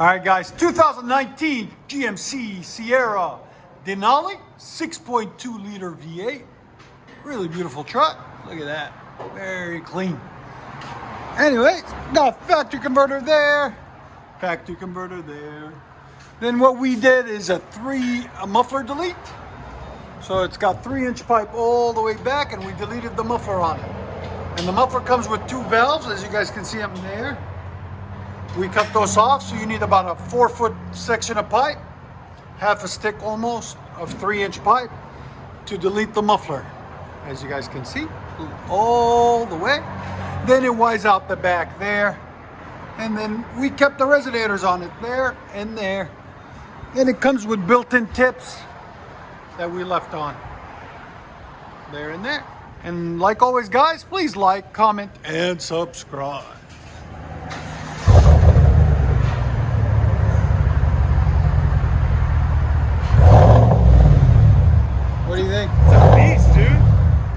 All right, guys, 2019 GMC Sierra Denali 6.2 liter V8. Really beautiful truck. Look at that. Very clean. Anyways, got a factory converter there. Factory converter there. Then what we did is a muffler delete. So it's got 3-inch pipe all the way back, and we deleted the muffler on it. And the muffler comes with 2 valves, as you guys can see up there. We cut those off, so you need about a 4-foot section of pipe, half a stick almost of 3-inch pipe to delete the muffler. As you guys can see, all the way. Then it winds out the back there. And then we kept the resonators on it there and there. And it comes with built-in tips that we left on there and there. And like always, guys, please like, comment, and subscribe. What do you think? It's a beast, dude.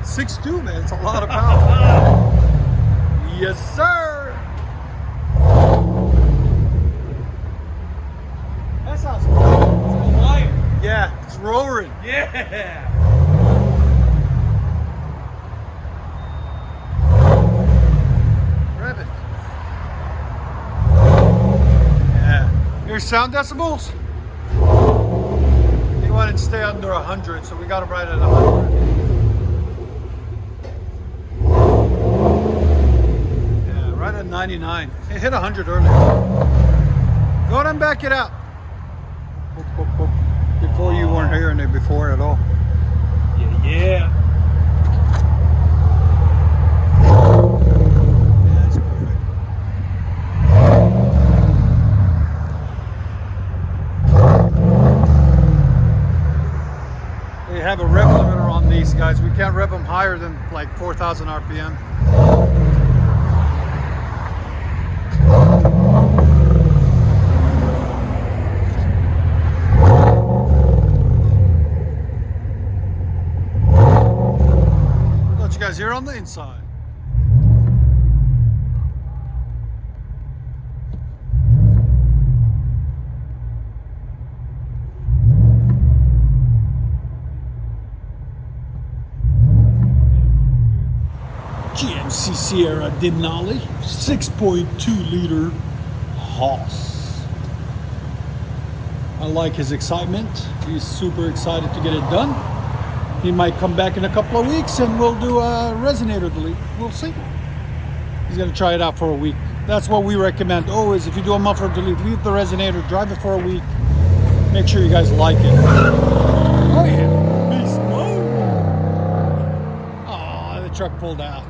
6'2", man. It's a lot of power. Yes, sir. That sounds cool. It's fire. Yeah, it's roaring. Yeah. Rev it. Yeah. Here's sound decibels. He wanted to stay under 100, so we got him right at 100. Yeah, right at 99. It hit 100 earlier. Go ahead and back it out. Boop, boop, boop. Before you weren't hearing it before at all. Yeah. Yeah, it's perfect. They have a rev limiter on these guys. We can't rev them higher than like 4,000 RPM. What you guys hear on the inside? GMC Sierra Denali 6.2 liter Haas. I like his excitement. He's super excited to get it done. He might come back in a couple of weeks and we'll do a resonator delete. We'll see. He's gonna try it out for a week. That's what we recommend always. If you do a muffler delete, leave the resonator, drive it for a week. Make sure you guys like it. Oh yeah, beast mode. Oh, the truck pulled out.